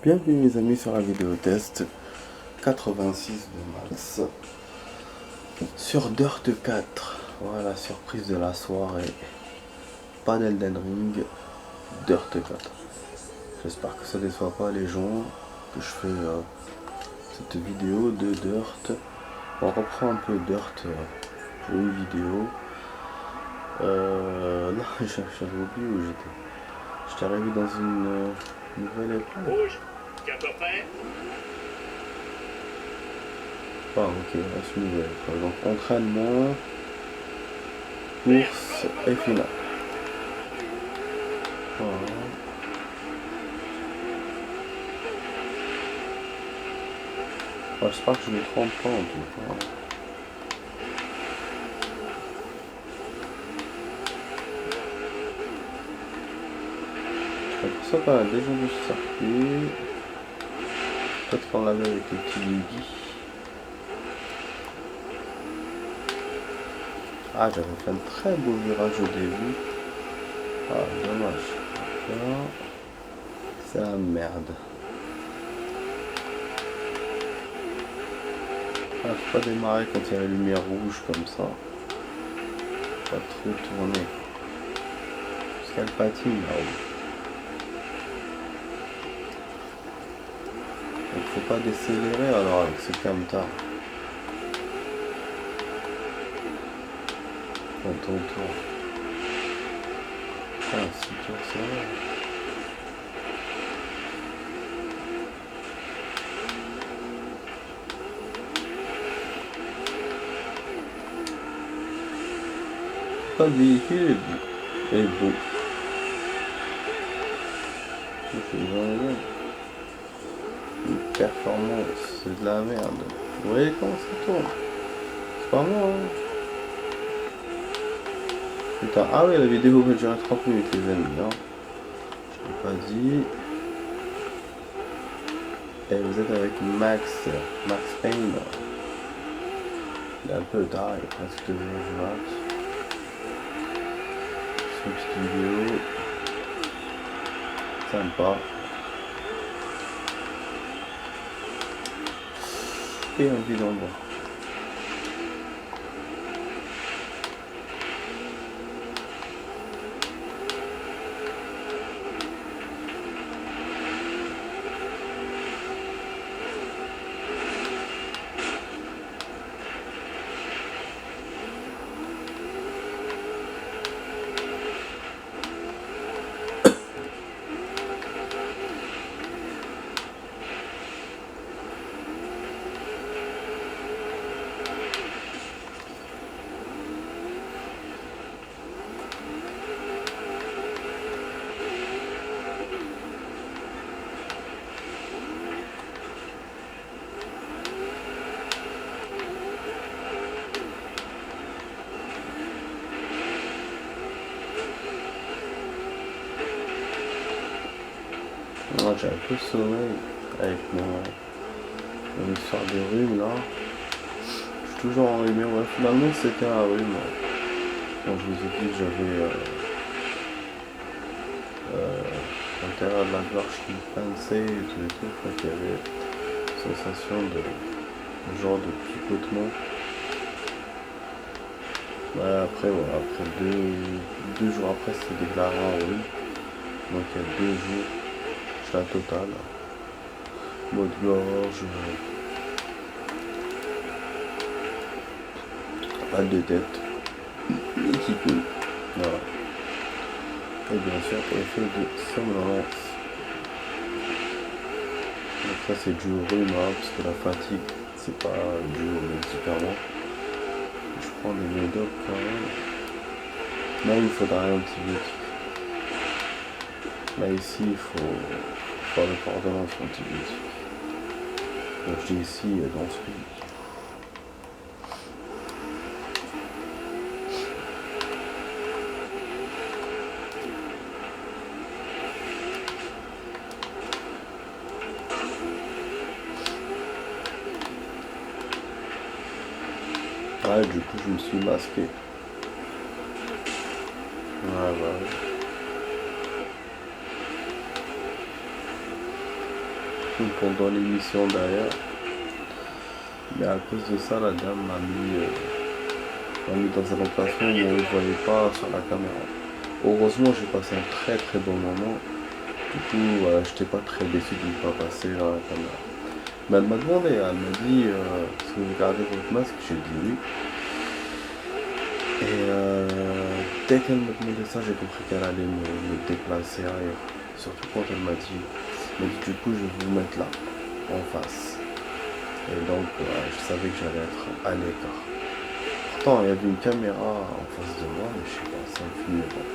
Bienvenue mes amis sur la vidéo test 86 de Max sur Dirt 4. Voilà, surprise de la soirée. Pas d'Elden Ring, Dirt 4. J'espère que ça déçoit pas les gens que je fais cette vidéo de Dirt. On reprend un peu Dirt pour une vidéo. Là j'avais oublié où j'étais. J'étais arrivé dans une nouvelle épreuve. Rouge, cap au prêt. Ah ok, là c'est une nouvelle épreuve. Donc entraînement, course et finale. Voilà. J'espère que je ne me trompe pas en tout cas. C'est pour ça qu'on a déjà vu ce circuit. Peut-être qu'on l'avait avec le petit Yugi. Ah, j'avais fait un très beau virage au début. Ah, dommage. Là, c'est la merde. Ah, faut pas démarrer quand il y a la lumière rouge comme ça. Pas trop tourner. Parce qu'elle patine là-haut. Donc faut pas décélérer alors avec ce camtar. Quand on tourne. Ah, 6 tours, c'est vrai. Pas de véhicule et beau. C'est vraiment une performance, c'est de la merde. Vous voyez comment ça tourne? C'est pas moi, hein. Putain, ah oui, la vidéo va durer 30 minutes les amis, hein. Je l'ai pas dit. Et vous êtes avec Max Payne. Il est un peu tard, il est presque 2 heures du match. C'est une petite vidéo. Sympa. Et un bidon bon. Moi j'ai un peu de sommeil avec mon histoire de rhume là. Je suis toujours enrhumé. Ouais, finalement c'était un rhume. Quand je vous ai dit que j'avais l'intérieur de la gorge qui me pinçait et tout, je crois qu'il y avait une sensation de genre de picotement. Ouais, après voilà, après deux jours après c'est déclaré en rhume. Donc il y a 2 jours. La totale, mot de gorge, mal de tête, équipé, voilà. Et bien sûr, effet de somnolence. Donc ça c'est dû au rhume, hein, parce que la fatigue, c'est pas dû au médicament. Je prends des médocs quand même. Là il me faudra un antibiotique. Là ici il faut faire le ordonnance antibiotique. Donc je dis ici dans ce pays. Ouais, du coup je me suis masqué. Ouais, bah oui. pendant l'émission d'ailleurs. Mais à cause de ça, la dame m'a mis dans un emplacement où on ne voyait pas sur la caméra. Heureusement, j'ai passé un très très bon moment. Du coup, j'étais pas très déçu de ne pas passer dans la caméra. Mais elle m'a demandé, elle m'a dit si vous gardez votre masque, j'ai dit oui. Et dès qu'elle m'a demandé ça, j'ai compris qu'elle allait me déplacer ailleurs. Surtout quand elle m'a dit du coup je vais vous mettre là, en face. Et donc je savais que j'allais être à l'écart. Pourtant il y avait une caméra en face de moi, mais je sais pas, ça me filmait pas.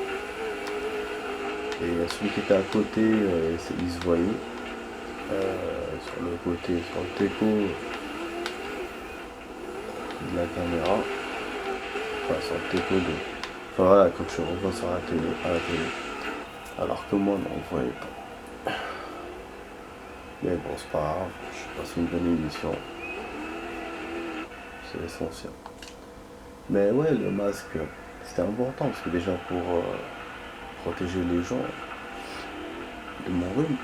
Et celui qui était à côté, il se voyait. Sur le côté, sur le teco de la caméra. Enfin sur le teco de. Enfin voilà, quand je revois sur la télé, à la télé. Alors que moi non, on ne voyait pas. Mais bon, c'est pas grave, je passe une bonne émission. C'est l'essentiel. Mais ouais, le masque, c'était important parce que déjà pour protéger les gens de mon rhume.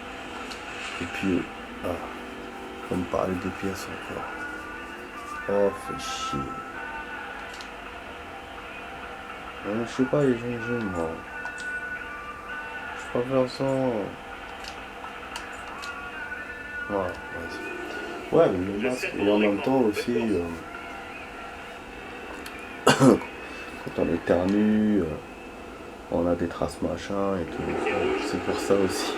Et puis, on me parlait des pièces encore. Oh, fait chier. Je sais pas, les gens j'aime moi. Je préfère ça. Ouais, vas-y. Ouais, mais le masque, et en même temps aussi, quand on éternue, on a des traces machin et tout. C'est pour ça aussi.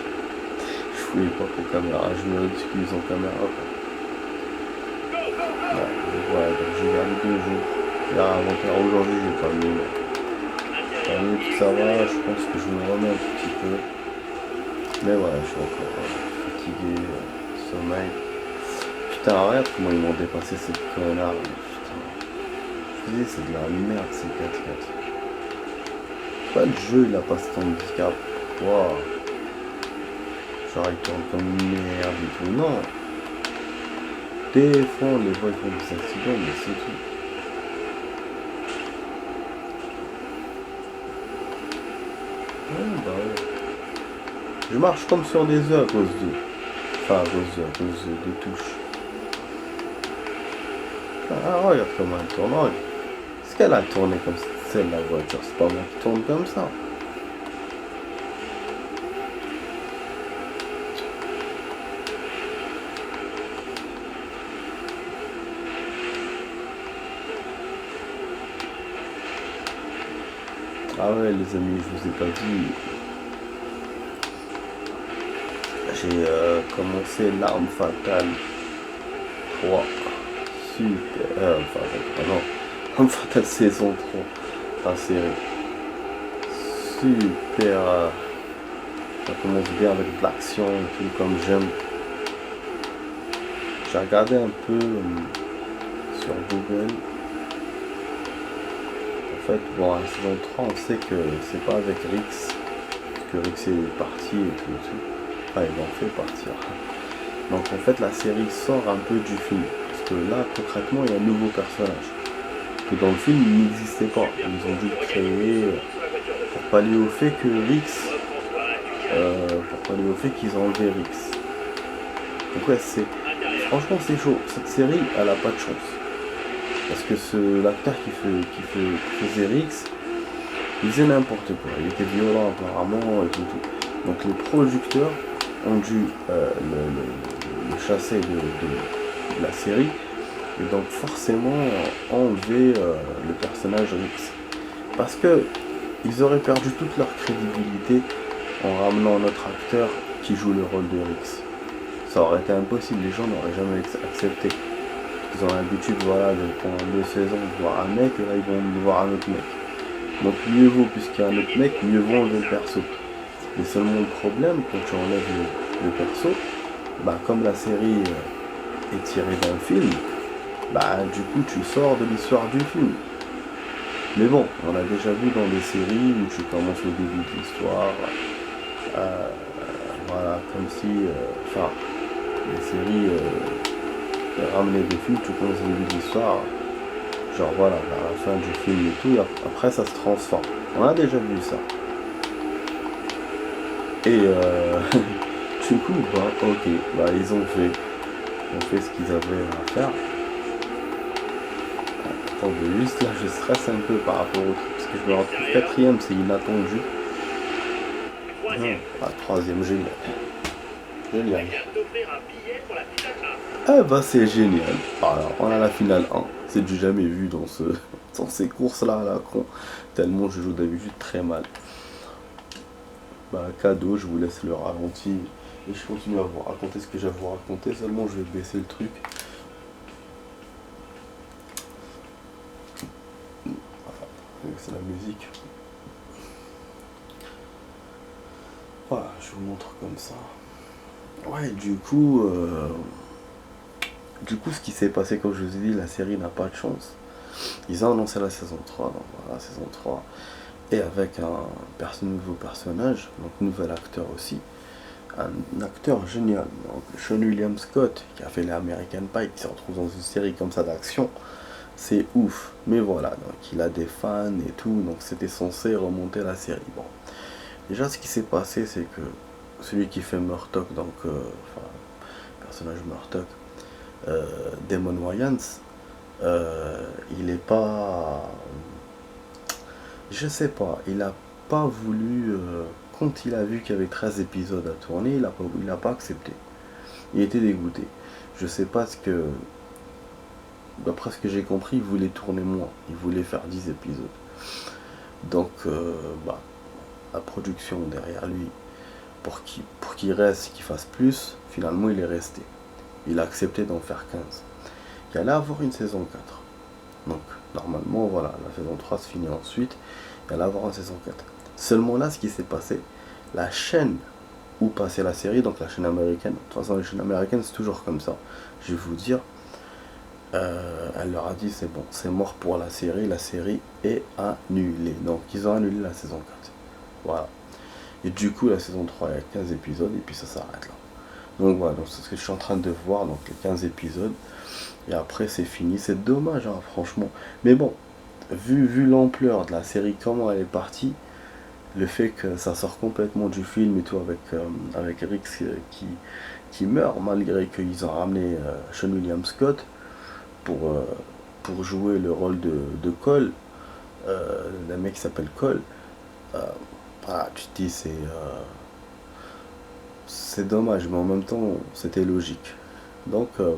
Je voulais pas que les caméras, je me utilise en caméra quoi. Ouais, donc j'ai gardé 2 jours. Là, avant-hier, aujourd'hui, j'ai pas mis. Tout ça va, je pense que je me remets un tout petit peu. Mais ouais, je suis encore fatigué, sommeil. Putain, arrête comment ils m'ont dépassé ces connards. Putain. Je dis, c'est de la merde ces 4x4. Pas le jeu, il a pas cet handicap. Wow. Genre, il tourne comme une merde et tout. Non. Des fois, on les voit, ils font des accidents, mais c'est tout. Ouais, bah ouais. Je marche comme sur des œufs à cause d'eux. Enfin, à cause des touches. Ah, regarde comment elle tourne. Regarde. Est-ce qu'elle a tourné comme celle la voiture? C'est pas moi qui tourne comme ça. Ah ouais les amis, je vous ai pas dit. J'ai commencé l'arme fatale 3. Super. Arme fatale saison 3. La série. Super. Ça commence bien avec de l'action et tout comme j'aime. J'ai regardé un peu sur Google. En fait, bon, la saison 3, on sait que c'est pas avec Rix, que Rix est parti et tout. Enfin, ils l'ont fait partir. Donc en fait, la série sort un peu du film. Parce que là, concrètement, il y a un nouveau personnage. Que dans le film, il n'existait pas. Ils ont dû le créer pour pallier au fait que Rix... pour pallier au fait qu'ils ont enlevé Rix. Donc ouais, franchement, c'est chaud. Cette série, elle a pas de chance. Parce que l'acteur qui faisait Rix, il faisait n'importe quoi. Il était violent apparemment et tout. Donc les producteurs ont dû le chasser de la série. Et donc forcément enlever le personnage Rix. Parce que ils auraient perdu toute leur crédibilité en ramenant un autre acteur qui joue le rôle de Rix. Ça aurait été impossible, les gens n'auraient jamais accepté. Ils ont l'habitude, voilà, pendant 2 saisons de voir un mec, et là ils vont voir un autre mec. Donc mieux vaut, puisqu'il y a un autre mec, mieux vaut enlever le perso. Mais seulement le problème, quand tu enlèves le perso, bah comme la série est tirée d'un film, bah du coup tu sors de l'histoire du film. Mais bon, on a déjà vu dans des séries où tu commences au début de l'histoire, voilà, comme si, les séries ramener des films, tu commences au début de l'histoire, genre voilà, à la fin du film et tout, et après ça se transforme. On a déjà vu ça. Et Du coup, bah, ok, bah, ils ont fait ce qu'ils avaient à faire. Attendez, juste là, je stresse un peu par rapport au truc, parce que je me retrouve quatrième, c'est inattendu. Troisième, génial. Génial. Ah bah c'est génial. Alors, on a la finale 1. C'est du jamais vu dans ces courses-là à la con. Tellement je joue d'habitude très mal. Bah cadeau, je vous laisse le ralenti. Et je continue à vous raconter ce que j'ai à vous raconter. Seulement je vais baisser le truc. Voilà, c'est la musique. Voilà, je vous montre comme ça. Ouais, du coup, ce qui s'est passé, comme je vous ai dit, la série n'a pas de chance. Ils ont annoncé la saison 3, donc voilà, la saison 3. Et avec un nouveau personnage, donc nouvel acteur aussi. Un acteur génial, donc Sean William Scott, qui a fait les American Pie, qui se retrouve dans une série comme ça d'action. C'est ouf. Mais voilà, donc il a des fans et tout, donc c'était censé remonter la série. Bon. Déjà, ce qui s'est passé, c'est que celui qui fait Murdoch, donc, enfin, personnage Murdoch, Damon Wayans, il est pas. Je sais pas, il a pas voulu. Quand il a vu qu'il y avait 13 épisodes à tourner, il a pas accepté. Il était dégoûté. Je sais pas ce que. D'après ce que j'ai compris, il voulait tourner moins. Il voulait faire 10 épisodes. Donc, bah, la production derrière lui, pour qu'il reste, qu'il fasse plus, finalement il est resté. Il a accepté d'en faire 15. Il allait avoir une saison 4. Donc, normalement, voilà, la saison 3 se finit ensuite. Il allait avoir une saison 4. Seulement là, ce qui s'est passé, la chaîne où passait la série, donc la chaîne américaine, de toute façon, la chaîne américaine, c'est toujours comme ça. Je vais vous dire, elle leur a dit c'est bon, c'est mort pour la série est annulée. Donc, ils ont annulé la saison 4. Voilà. Et du coup, la saison 3, il y a 15 épisodes, et puis ça s'arrête là. Donc voilà, donc c'est ce que je suis en train de voir, donc les 15 épisodes. Et après, c'est fini. C'est dommage, hein, franchement. Mais bon, vu l'ampleur de la série, comment elle est partie, le fait que ça sort complètement du film et tout, avec Rick qui meurt, malgré qu'ils ont ramené Sean William Scott pour, euh, pour jouer le rôle de Cole, d'un mec qui s'appelle Cole. Voilà, tu te dis, c'est dommage, mais en même temps, c'était logique. Donc, euh,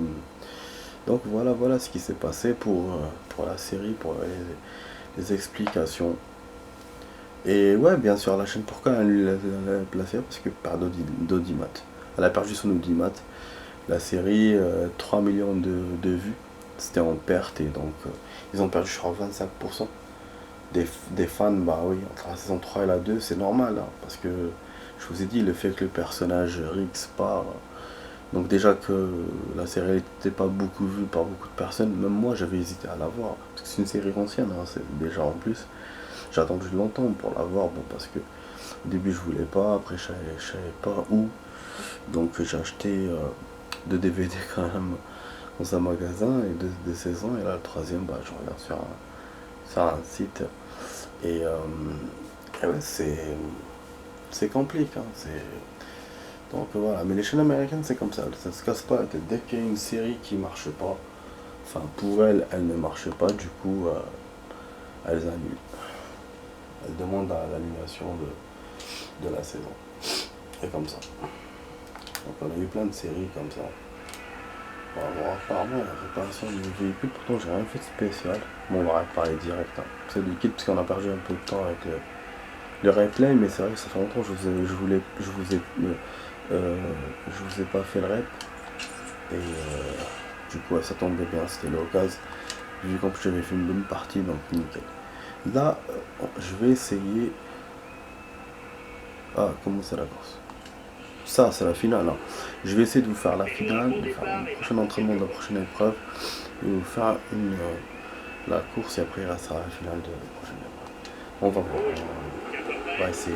donc voilà ce qui s'est passé pour la série, pour les explications. Et ouais, bien sûr, la chaîne, pourquoi elle a annulé la série? Parce que par d'audimat. Elle a perdu son audimat. La série, 3 millions de vues, c'était en perte et donc ils ont perdu, je crois, 25%. Des fans, bah oui, entre la saison 3 et la 2, c'est normal, hein, parce que je vous ai dit, le fait que le personnage Rix part, donc déjà que la série n'était pas beaucoup vue par beaucoup de personnes, même moi j'avais hésité à la voir, parce que c'est une série ancienne, hein, c'est déjà en plus. J'ai attendu longtemps pour la voir, bon, parce que au début je voulais pas, après je savais pas où, donc j'ai acheté 2 DVD quand même dans un magasin, et de 16 ans, et là le troisième, bah, je regarde sur un site, et ouais, c'est compliqué, hein, donc voilà, mais les chaînes américaines c'est comme ça se casse pas la tête. Dès qu'il y a une série qui marche pas, enfin pour elles, elle ne marche pas, du coup elles annulent. Elles demandent l'annulation de la saison. Et comme ça. Donc on a eu plein de séries comme ça. Bon, apparemment la réparation du véhicule, pourtant j'ai rien fait de spécial. Bon, on va réparer direct, hein. C'est liquide parce qu'on a perdu un peu de temps avec le replay, mais c'est vrai que ça fait longtemps que je vous ai pas fait le rep. Et du coup, ouais, ça tombait bien, c'était l'occasion. Vu qu'en plus j'avais fait une bonne partie, donc nickel. Là, je vais essayer. Ah, comment c'est la course? Ça, c'est la finale, hein. Je vais essayer de vous faire la finale, de faire le prochain entraînement de la prochaine épreuve, et vous faire la course, et après il restera la finale de la prochaine épreuve. On va voir. On va essayer.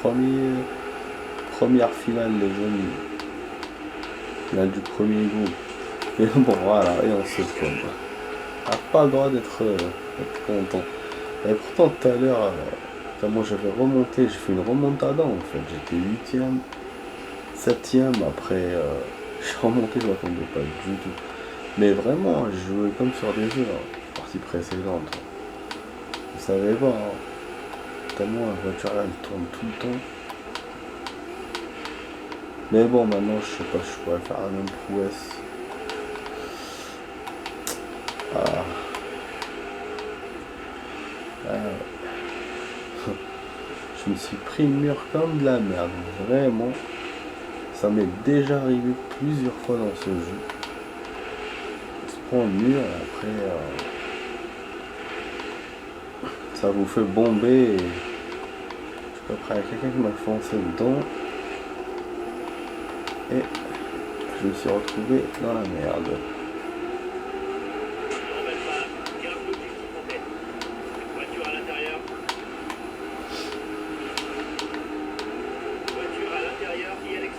première finale, les amis. Finale du premier groupe. Et bon, voilà, et on se pomme. On n'a pas le droit d'être content. Et pourtant, tout à l'heure, comment j'avais remonté, j'ai fait une remontada en fait. J'étais 8ème, 7ème, après, je suis remonté, je m'attendais pas du tout. Mais vraiment, je jouais comme sur des jeux, partie précédente. Vous savez pas, tellement la voiture là, elle tourne tout le temps. Mais bon, maintenant, je sais pas, je pourrais faire la même prouesse. Ah. Je me suis pris le mur comme de la merde, vraiment. Ça m'est déjà arrivé plusieurs fois dans ce jeu. On se prend le mur et après ça vous fait bomber et après il y a quelqu'un qui m'a foncé dedans et je me suis retrouvé dans la merde.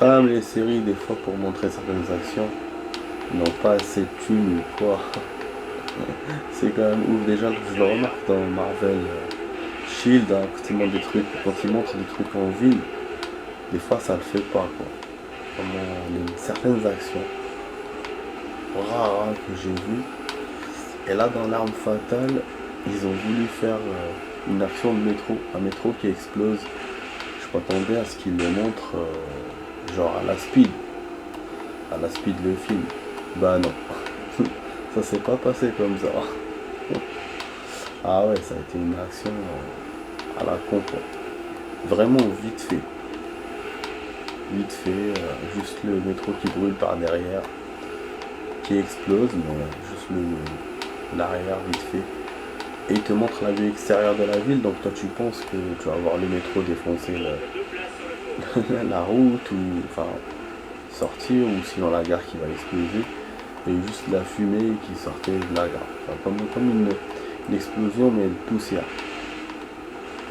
Ah mais les séries des fois pour montrer certaines actions n'ont pas assez de thunes ou quoi. C'est quand même ouf déjà que je le remarque dans Marvel Shield, hein, quand ils montrent des trucs en ville, des fois ça le fait pas quoi. Comment certaines actions rares hein, que j'ai vues. Et là dans l'arme fatale, ils ont voulu faire une action de métro, un métro qui explose. Je m'attendais à ce qu'ils le montrent genre à la speed le film. Bah non, ça s'est pas passé comme ça. Ah ouais, ça a été une action à la con quoi. Vraiment vite fait. Juste le métro qui brûle par derrière, qui explose, mais juste l'arrière vite fait. Et il te montre la vue extérieure de la ville, donc toi tu penses que tu vas voir le métro défoncer la route, ou enfin sortir, ou sinon la gare qui va exploser, et juste la fumée qui sortait de la gare. Enfin, comme une explosion mais de poussière.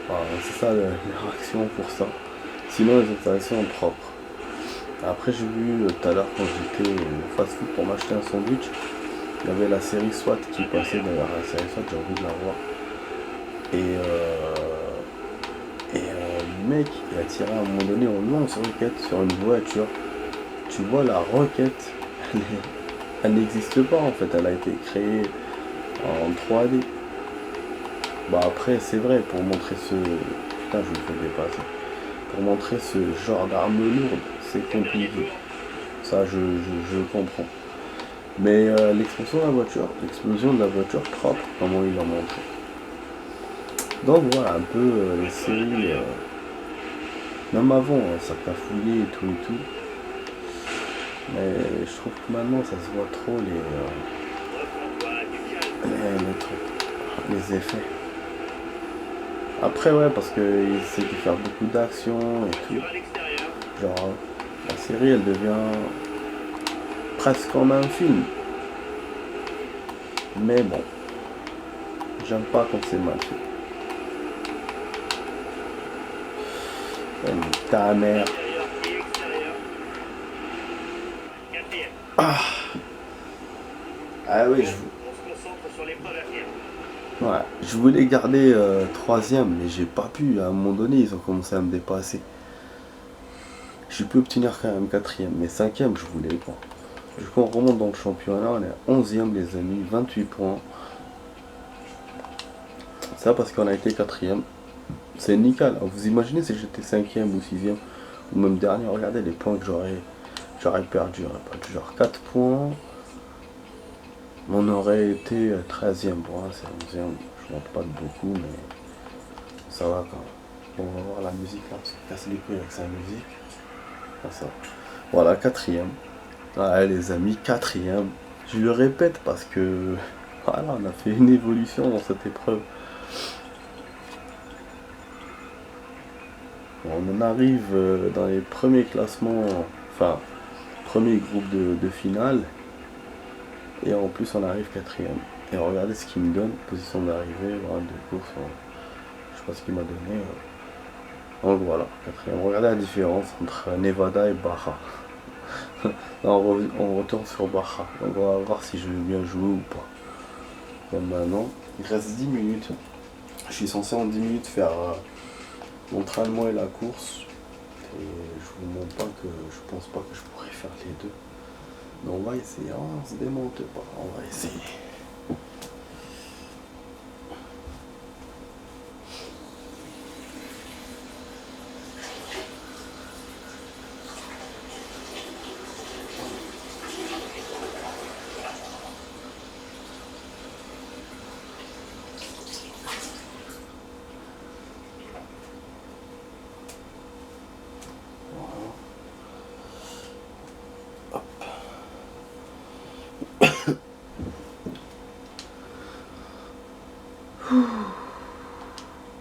Voilà, c'est ça leur action pour ça. Sinon les autres actions sont propres. Après j'ai vu tout à l'heure quand j'étais au fast food pour m'acheter un sandwich, il y avait la série SWAT qui passait d'ailleurs, la série SWAT j'ai envie de la voir. Le mec il a tiré à un moment donné en lance-roquette sur une voiture. Tu vois la roquette, elle n'existe pas en fait, elle a été créée en 3D. Bah après c'est vrai, pour montrer ce... Putain je me fais dépasser. Pour montrer ce genre d'arme lourde, c'est compliqué. Ça je comprends. Mais l'explosion de la voiture propre, comment il l'a montré. Donc voilà un peu les séries, même avant, hein, ça t'a fouillé et tout. Mais je trouve que maintenant ça se voit trop les trucs, les effets. Après ouais parce qu'ils essaient de faire beaucoup d'actions et tout. Genre la série elle devient presque comme un film. Mais bon, j'aime pas quand c'est mal fait. Ta mère. Ah oui, je voulais garder troisième, mais j'ai pas pu. À un moment donné, ils ont commencé à me dépasser. J'ai pu obtenir quand même quatrième, mais cinquième, je voulais pas. Du coup, on remonte dans le championnat, on est à 11e, les amis, 28 points. Ça parce qu'on a été quatrième. C'est nickel. Vous imaginez si j'étais cinquième ou sixième, ou même dernier, regardez les points que j'aurais perdu. J'aurais perdu genre 4 points. On aurait été 13e, bon, c'est 11e, je monte pas de beaucoup, mais ça va quand même. Bon, on va voir la musique là, parce qu'on casse les couilles avec sa musique. Comme ça. Voilà, quatrième. Ouais, les amis, quatrième. Je le répète parce que voilà, on a fait une évolution dans cette épreuve. On en arrive dans les premiers classements, enfin, premier groupe de finale. Et en plus, on arrive quatrième. Et regardez ce qu'il me donne, position d'arrivée, de course. Je sais pas ce qu'il m'a donné. Donc voilà, quatrième. Regardez la différence entre Nevada et Baja. On retourne sur Baja. Donc on va voir si je vais bien jouer ou pas. Donc maintenant, il reste 10 minutes. Je suis censé en 10 minutes faire l'entraînement et la course. Et je vous montre pas que je pense pas que je pourrais faire les deux. Mais on va essayer. On se démonte pas. On va essayer.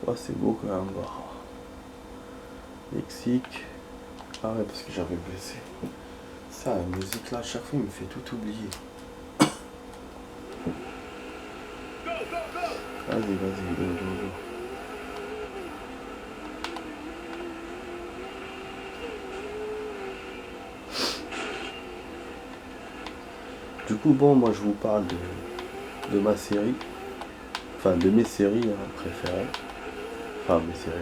Oh, c'est beau quand même. Mexique. Ah ouais, parce que j'avais baissé. Ça, la musique là, à chaque fois, il me fait tout oublier. Vas-y, go, go, go. Du coup, bon, moi je vous parle de ma série. Enfin, de mes séries préférées. Enfin, mes séries,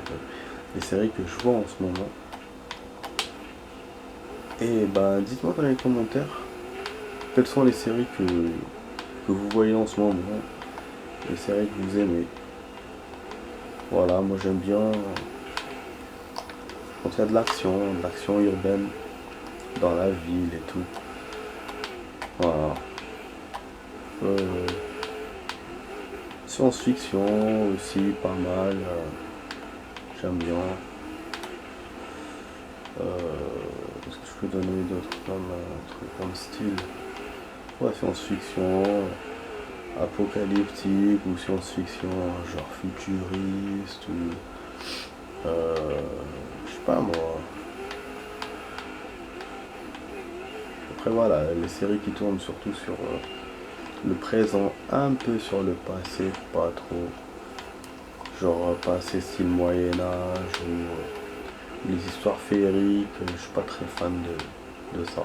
les séries que je vois en ce moment. Et bah, dites-moi dans les commentaires quelles sont les séries que vous voyez en ce moment. Les séries que vous aimez. Voilà, moi j'aime bien quand il y a de l'action urbaine dans la ville et tout. Voilà. Science-fiction aussi, pas mal. J'aime bien. Qu'est-ce que je peux donner d'autre comme style? Ouais, science-fiction, apocalyptique ou science-fiction genre futuriste ou je sais pas moi. Après voilà, les séries qui tournent surtout sur le présent, un peu sur le passé, pas trop. Genre passé style Moyen-Âge ou les histoires féeriques, je suis pas très fan de ça.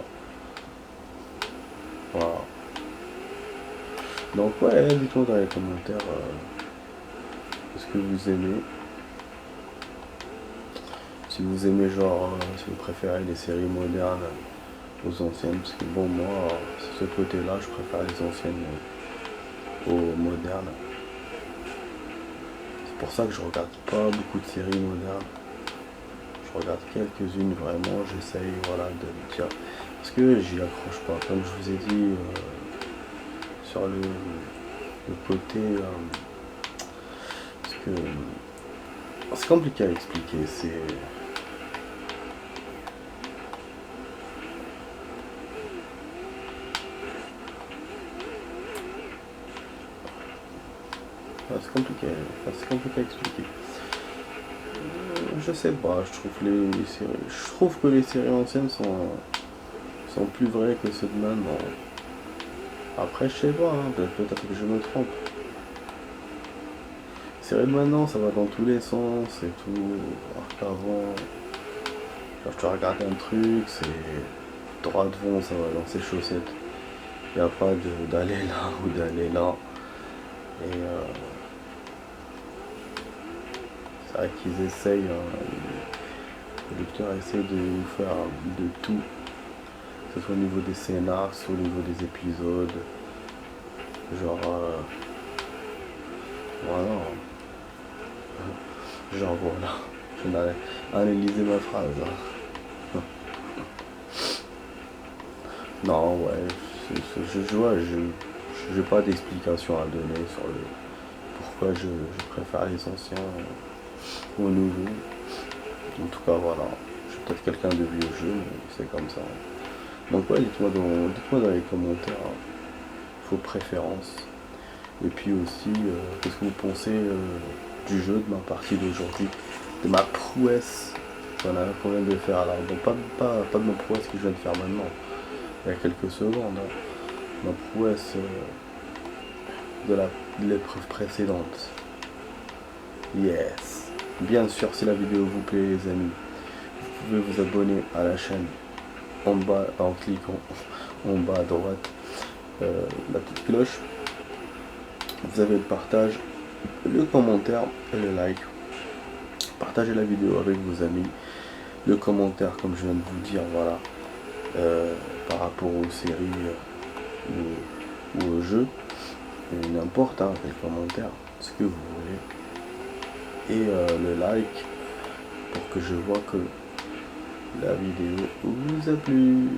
Voilà. Donc ouais, dites-moi dans les commentaires ce que vous aimez. Si vous aimez genre, si vous préférez les séries modernes aux anciennes, parce que bon moi, sur ce côté-là, je préfère les anciennes aux modernes. C'est pour ça que je regarde pas beaucoup de séries modernes. Je regarde quelques-unes vraiment, j'essaye voilà, de me dire. Parce que j'y accroche pas. Comme je vous ai dit, sur le côté. Parce que. C'est compliqué à expliquer. C'est compliqué à expliquer. Je sais pas, je trouve que les séries anciennes sont plus vraies que ceux de maintenant. Après, je sais pas, hein, peut-être que je me trompe. Les séries de maintenant, ça va dans tous les sens et tout. Alors qu'avant, quand je te regarde un truc, c'est droit devant, ça va dans ses chaussettes. Il n'y a pas d'aller là ou d'aller là. Et c'est vrai qu'ils essayent, les producteurs essayent de faire de tout, que ce soit au niveau des scénars, soit au niveau des épisodes. Genre, voilà. Genre, voilà. Je n'allais analyser ma phrase. Hein. Non, ouais, je n'ai pas d'explication à donner sur le pourquoi je préfère les anciens aux nouveaux. En tout cas, voilà. Je suis peut-être quelqu'un de vieux jeu, mais c'est comme ça. Donc, ouais, dites-moi dans les commentaires vos préférences. Et puis aussi, qu'est-ce que vous pensez du jeu, de ma partie d'aujourd'hui, de ma prouesse qu'on vient de faire là. Bon, pas de ma prouesse que je viens de faire maintenant, il y a quelques secondes. Hein. Ma prouesse de l'épreuve précédente. Yes. Bien sûr, si la vidéo vous plaît les amis, vous pouvez vous abonner à la chaîne en bas en cliquant en bas à droite la petite cloche. Vous avez le partage, le commentaire et le like. Partagez la vidéo avec vos amis. Le commentaire, comme je viens de vous dire, voilà, par rapport aux séries ou aux jeux, n'importe, hein, quel commentaire, ce que vous voulez. Et le like pour que je vois que la vidéo vous a plu.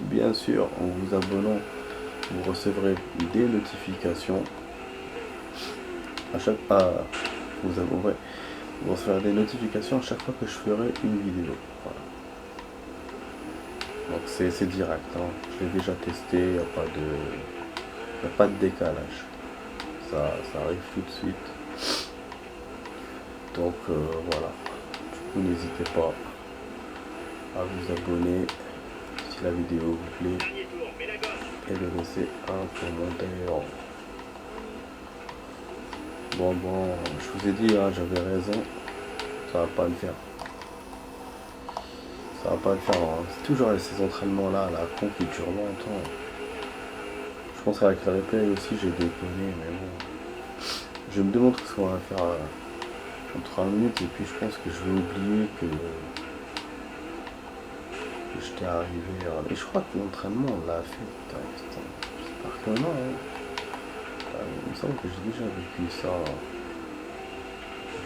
Bien sûr, en vous abonnant, vous recevrez des notifications à chaque vous recevrez des notifications à chaque fois que je ferai une vidéo. Voilà. Donc c'est direct, hein. Je l'ai déjà testé, il n'y a pas de décalage. Ça arrive tout de suite. Donc voilà. Du coup, n'hésitez pas à vous abonner si la vidéo vous plaît et de laisser un commentaire. Bon, je vous ai dit, hein, j'avais raison, ça va pas le faire. Ça va pas le faire, hein. C'est toujours ces entraînements là, la con qui dure longtemps. Je pense qu'avec le replay aussi j'ai déconné, mais bon. Je me demande ce qu'on va faire en 3 minutes et puis je pense que je vais oublier que j'étais arrivé. Et je crois que l'entraînement on l'a fait. J'espère que non. Hein. Il me semble que j'ai déjà vécu ça.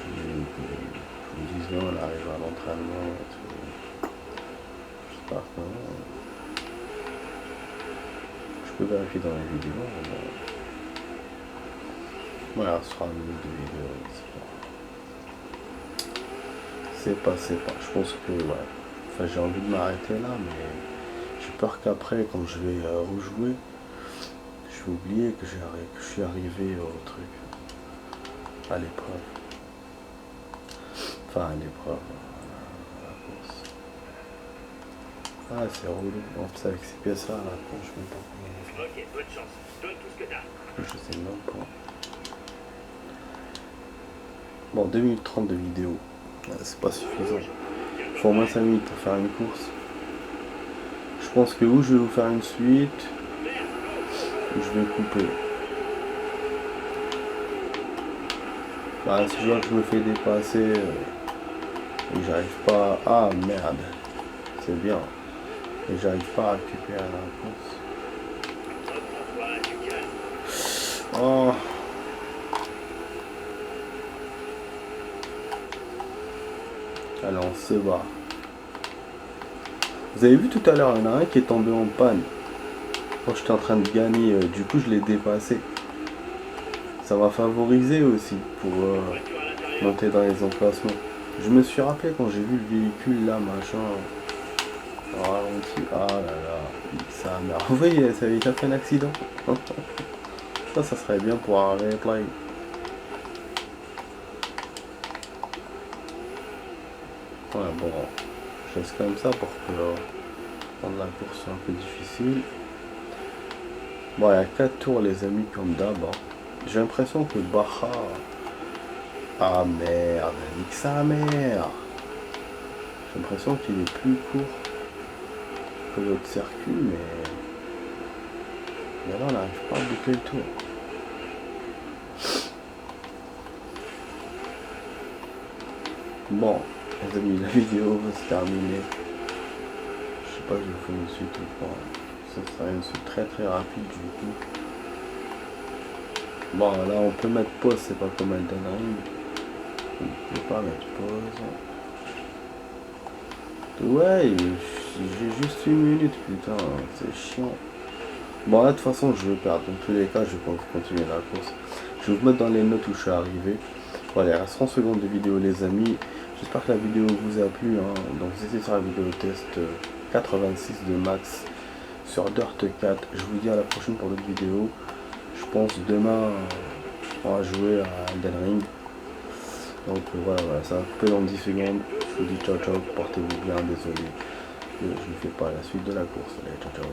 Je me disais on arrive à l'entraînement. J'espère que non. Je peux vérifier dans les vidéos. Voilà, ce sera une minute de vidéo. C'est pas. Je pense que ouais. Enfin, j'ai envie de m'arrêter là, mais j'ai peur qu'après, quand je vais rejouer, je vais oublier que je suis arrivé au truc, à l'épreuve. Enfin, à l'épreuve, à la course. Ah, c'est relou. En plus, avec ces pièces-là, la con, je sais même pas comment les faire. Ok, bonne chance. Donne tout ce que t'as. Je sais même pas. Bon, 2 minutes 30 de vidéo. C'est pas suffisant. Il faut au moins 5 minutes pour faire une course. Je pense que où je vais vous faire une suite, ou je vais couper. Bah, si je vois que je me fais dépasser et j'arrive pas. Ah merde, c'est bien. Et j'arrive pas à récupérer la course. Oh. Alors on se bat. Vous avez vu tout à l'heure, il y en a un qui est tombé en panne. Quand j'étais en train de gagner, du coup je l'ai dépassé. Ça m'a favorisé aussi pour monter dans les emplacements. Je me suis rappelé quand j'ai vu le véhicule là, machin. Ralenti. Ah là là, ça merde. Vous voyez, ça avait fait un accident. Ça serait bien pour un replay. Ouais, bon, je laisse comme ça pour que prendre la course soit un peu difficile. Bon, il y a 4 tours, les amis, comme d'hab. Hein. J'ai l'impression que Baja. Ah merde, nique sa mère. J'ai l'impression qu'il est plus court que l'autre circuit, mais là, on n'arrive pas à boucler le tour. Bon, les amis, la vidéo va se terminer. Je sais pas si je vous fais une suite ou pas. Ça sera une suite très rapide du coup. Bon, là on peut mettre pause, c'est pas comme Elden Ring. On peut pas mettre pause. Ouais, j'ai juste 1 minute, putain, c'est chiant. Bon, là de toute façon, je vais perdre. Dans tous les cas, je vais continuer la course. Je vais vous mettre dans les notes où je suis arrivé. Voilà, il reste 30 secondes de vidéo, les amis. J'espère que la vidéo vous a plu. Hein. Donc, vous étiez sur la vidéo test 86 de Max sur Dirt 4. Je vous dis à la prochaine pour d'autres vidéos. Je pense demain, on va jouer à Elden Ring. Donc, voilà, ça va couper dans 10 secondes. Je vous dis ciao, ciao. Portez-vous bien. Désolé. Je ne fais pas la suite de la course. Allez, ciao, ciao.